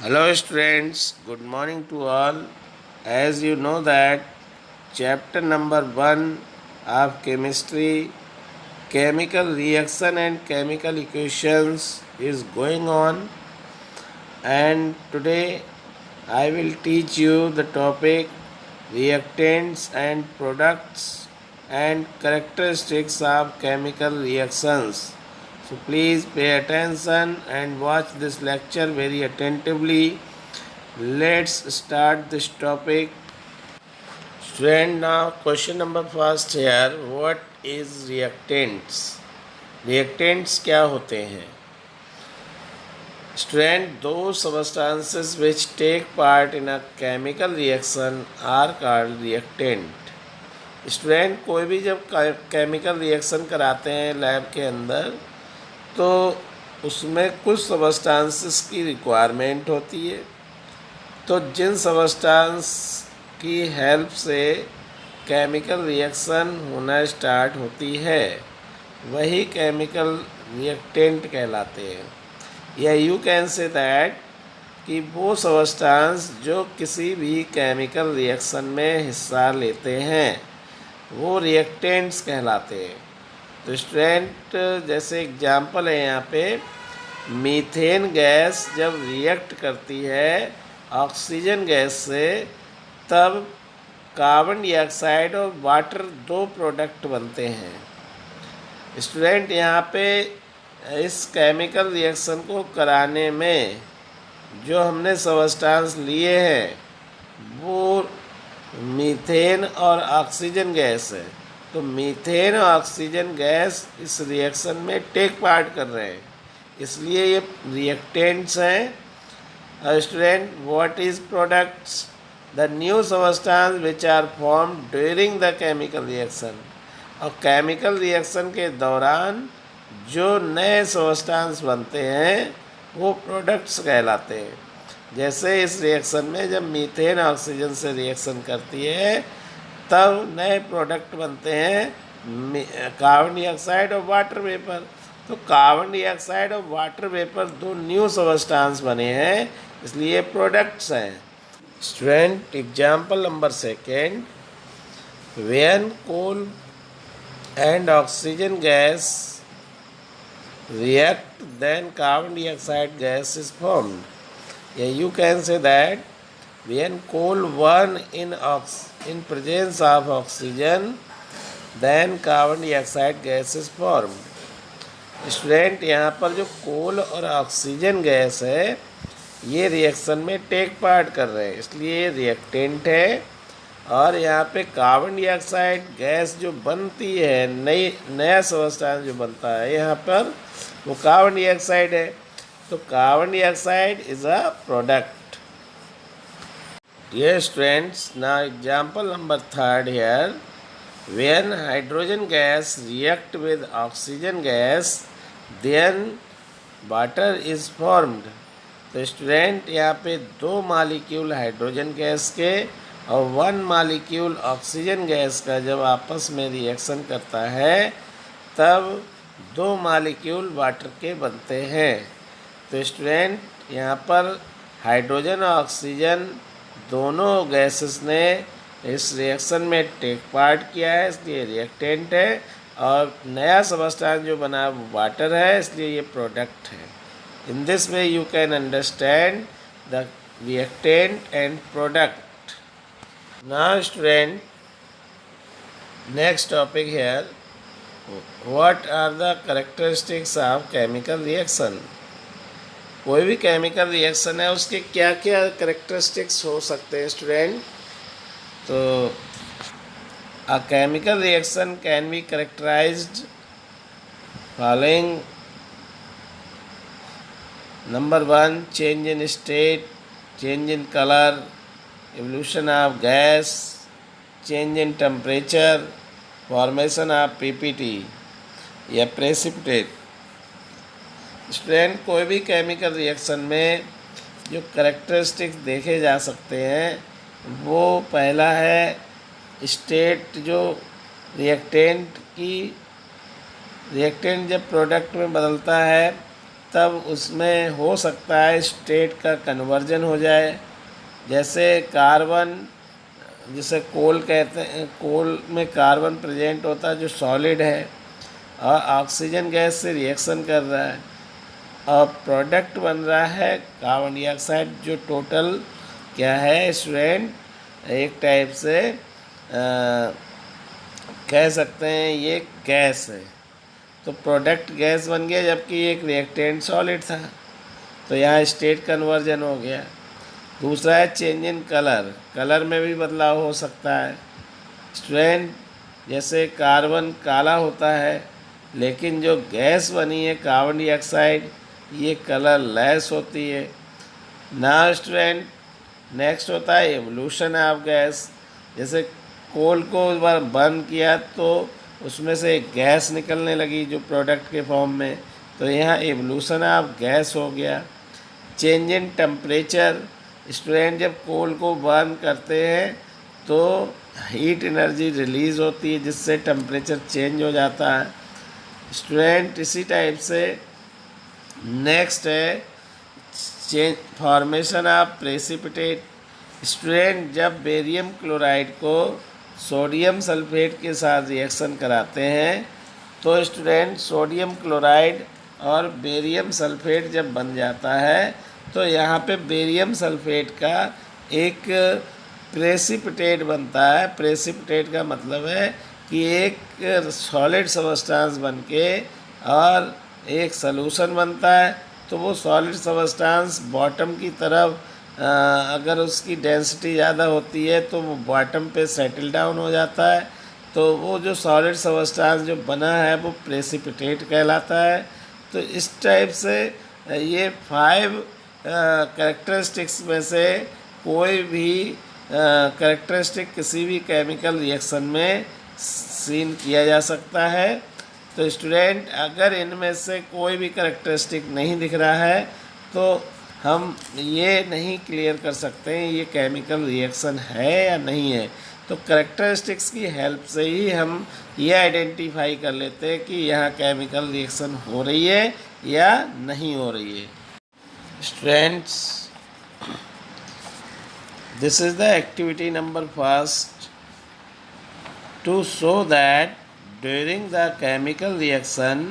Hello students, good morning to all. As you know that chapter number 1 of chemistry, chemical reaction and chemical equations is going on, and today I will teach you the topic reactants and products and characteristics of chemical reactions. So please pay attention and watch this lecture very attentively. Let's start this topic. Student, now question number first here. What is reactants? Reactants क्या होते हैं? Student, those substances which take part in a chemical reaction are called reactant. Student, कोई भी जब chemical reaction कराते हैं lab के अंदर तो उसमें कुछ सबस्टांसेस की रिक्वायरमेंट होती है। तो जिन सबस्टांस की हेल्प से केमिकल रिएक्शन होना स्टार्ट होती है वही केमिकल रिएक्टेंट कहलाते हैं। या यू कैन से दैट कि वो सबस्टांस जो किसी भी केमिकल रिएक्शन में हिस्सा लेते हैं वो रिएक्टेंट्स कहलाते हैं। तो स्टूडेंट, जैसे एग्जांपल है यहाँ पे, मीथेन गैस जब रिएक्ट करती है ऑक्सीजन गैस से तब कार्बन डाइऑक्साइड और वाटर दो प्रोडक्ट बनते हैं। स्टूडेंट, यहाँ पे इस केमिकल रिएक्शन को कराने में जो हमने सबस्टांस लिए हैं वो मीथेन और ऑक्सीजन गैस है। तो मीथेन और ऑक्सीजन गैस इस रिएक्शन में टेक पार्ट कर रहे हैं, इसलिए ये रिएक्टेंट्स हैं। Student, what is products? The new substance which are form during the chemical reaction. और केमिकल रिएक्शन के दौरान जो नए सबस्टांस बनते हैं वो प्रोडक्ट्स कहलाते हैं। जैसे इस रिएक्शन में जब मीथेन ऑक्सीजन से रिएक्शन करती है तब नए प्रोडक्ट बनते हैं कार्बन डाइऑक्साइड और वाटर वेपर। तो कार्बन डाइऑक्साइड और वाटर वेपर दो न्यू सबस्टांस बने हैं, इसलिए प्रोडक्ट्स हैं। Student, example number second, when coal and oxygen gas react, then carbon dioxide gas is formed. Yeah, you can say that when coal burn in presence of oxygen, then carbon dioxide gas is formed. Student, यहाँ पर जो कोल और oxygen gas है ये reaction में take part कर रहे हैं, इसलिए ये रिएक्टेंट है। और यहाँ पे कार्बन डाइऑक्साइड गैस जो बनती है, नया सबस्टांस जो बनता है यहाँ पर वो कार्बन डाइऑक्साइड है। तो carbon dioxide is a product. Dear students, now example number third here, when hydrogen gas react with oxygen gas then water is formed. तो स्टूडेंट, यहाँ पे दो मॉलिक्यूल हाइड्रोजन गैस के और वन मॉलिक्यूल ऑक्सीजन गैस का जब आपस में रिएक्शन करता है तब दो मॉलिक्यूल वाटर के बनते हैं। तो स्टूडेंट, यहाँ पर हाइड्रोजन और ऑक्सीजन दोनों गैसेस ने इस रिएक्शन में टेक पार्ट किया है, इसलिए रिएक्टेंट है। और नया सबस्टांस जो बना है वो वाटर है, इसलिए ये प्रोडक्ट है। In this way you can understand the reactant and product. Now student, next topic here, what are the characteristics of chemical reaction? कोई भी केमिकल रिएक्शन है उसके क्या क्या कैरेक्टरिस्टिक्स हो सकते हैं स्टूडेंट? तो a chemical reaction can be characterised following: number 1, change in state, change in colour, evolution of gas, change in temperature, formation of PPT या precipitate। स्टूडेंट, कोई भी केमिकल रिएक्शन में जो करेक्टरिस्टिक्स देखे जा सकते हैं वो पहला है स्टेट। जो रिएक्टेंट जब प्रोडक्ट में बदलता है तब उसमें हो सकता है स्टेट का कन्वर्जन हो जाए। जैसे कार्बन, जिसे कोल कहते हैं, कोल में कार्बन प्रेजेंट होता है जो सॉलिड है और ऑक्सीजन गैस से रिएक्शन कर रहा है और प्रोडक्ट बन रहा है कार्बन डाइऑक्साइड, जो टोटल क्या है स्टूडेंट, एक टाइप से कह सकते हैं ये गैस है। तो प्रोडक्ट गैस बन गया जबकि एक रिएक्टेंट सॉलिड था, तो यहाँ स्टेट कन्वर्जन हो गया। दूसरा है चेंज इन कलर, कलर में भी बदलाव हो सकता है स्टूडेंट। जैसे कार्बन काला होता है लेकिन जो गैस बनी है कार्बन डाइऑक्साइड ये कलर लेस होती है ना स्टूडेंट। नेक्स्ट होता है एवोल्यूशन ऑफ गैस। जैसे कोल को एक बार बर्न किया तो उसमें से एक गैस निकलने लगी जो प्रोडक्ट के फॉर्म में, तो यहाँ एवोल्यूशन ऑफ गैस हो गया। चेंज इन टेम्परेचर स्टूडेंट, जब कोल को बर्न करते हैं तो हीट एनर्जी रिलीज़ होती है जिससे टेम्परेचर चेंज हो जाता है स्टूडेंट। इसी टाइप से नेक्स्ट है change formation of precipitate student, जब बेरियम क्लोराइड को सोडियम सल्फेट के साथ रिएक्शन कराते हैं तो स्टूडेंट सोडियम क्लोराइड और बेरियम सल्फेट जब बन जाता है तो यहाँ पे बेरियम सल्फेट का एक प्रेसिपिटेट बनता है। प्रेसिपिटेट का मतलब है कि एक सॉलिड सबस्टेंस बन के और एक सॉल्यूशन बनता है, तो वो सॉलिड सबस्टेंस बॉटम की तरफ अगर उसकी डेंसिटी ज़्यादा होती है तो वो बॉटम पे सेटल डाउन हो जाता है, तो वो जो सॉलिड सबस्टेंस जो बना है वो प्रेसिपिटेट कहलाता है। तो इस टाइप से ये 5 कैरेक्टरिस्टिक्स में से कोई भी कैरेक्टरिस्टिक किसी भी केमिकल रिएक्शन में सीन किया जा सकता है। तो स्टूडेंट अगर इनमें से कोई भी कैरेक्टरिस्टिक नहीं दिख रहा है तो हम ये नहीं क्लियर कर सकते हैं ये केमिकल रिएक्शन है या नहीं है। तो कैरेक्टरिस्टिक्स की हेल्प से ही हम ये आइडेंटिफाई कर लेते हैं कि यहाँ केमिकल रिएक्शन हो रही है या नहीं हो रही है। Students, this is the activity number first to show that during the chemical reaction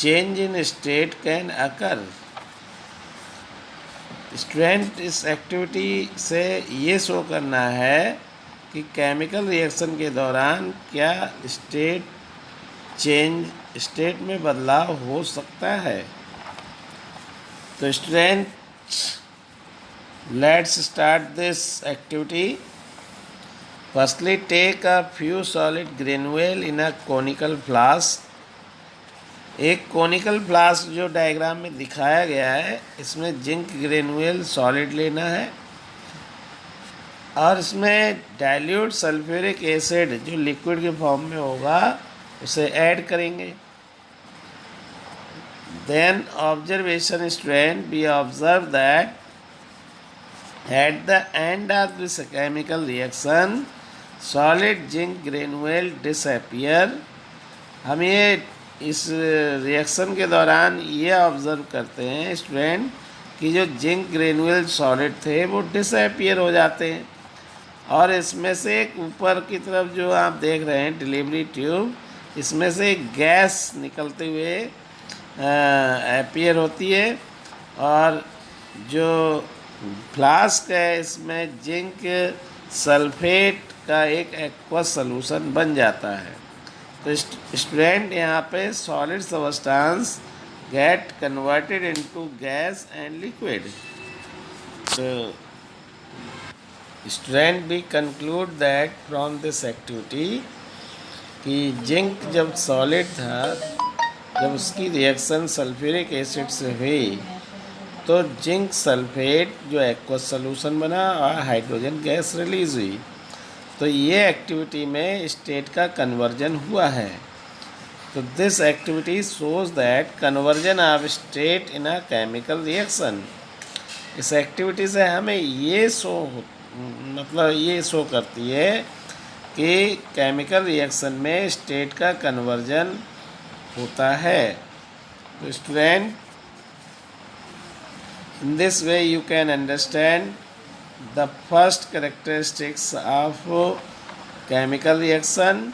change in state can occur। Student इस एक्टिविटी से ये शो करना है कि केमिकल रिएक्शन के दौरान क्या स्टेट में बदलाव हो सकता है। तो student let's start this activity. Firstly, take a few solid granule in a conical flask। एक कॉनिकल फ्लास्क जो डायग्राम में दिखाया गया है इसमें जिंक ग्रेनुअल सॉलिड लेना है और इसमें डाइल्यूट सल्फ्यूरिक एसिड जो लिक्विड के फॉर्म में होगा उसे ऐड करेंगे। Then observation student, we observe that at the end of this chemical reaction solid zinc granule disappear. हम ये इस रिएक्शन के दौरान ये ऑब्ज़र्व करते हैं स्टूडेंट कि जो जिंक ग्रेनुअल सॉलिड थे वो डिसअपियर हो जाते हैं और इसमें से एक ऊपर की तरफ जो आप देख रहे हैं डिलीवरी ट्यूब, इसमें से एक गैस निकलते हुए अपीयर होती है और जो फ्लास्क है इसमें जिंक सल्फेट का एक एक्वस सॉल्यूशन बन जाता है। तो स्टूडेंट यहाँ पे solid substance get converted into gas and liquid. तो student we conclude that from this activity कि जिंक जब सॉलिड था, जब उसकी रिएक्शन सल्फ्यूरिक एसिड से हुई तो जिंक सल्फेट जो एक्वस सॉल्यूशन बना और हाइड्रोजन गैस रिलीज़ हुई। तो ये एक्टिविटी में स्टेट का कन्वर्जन हुआ है। तो this activity shows that conversion of state in a chemical reaction. इस एक्टिविटी से हमें ये शो करती है कि केमिकल रिएक्शन में स्टेट का कन्वर्जन होता है। तो student In this way you can understand the first characteristics of chemical reaction.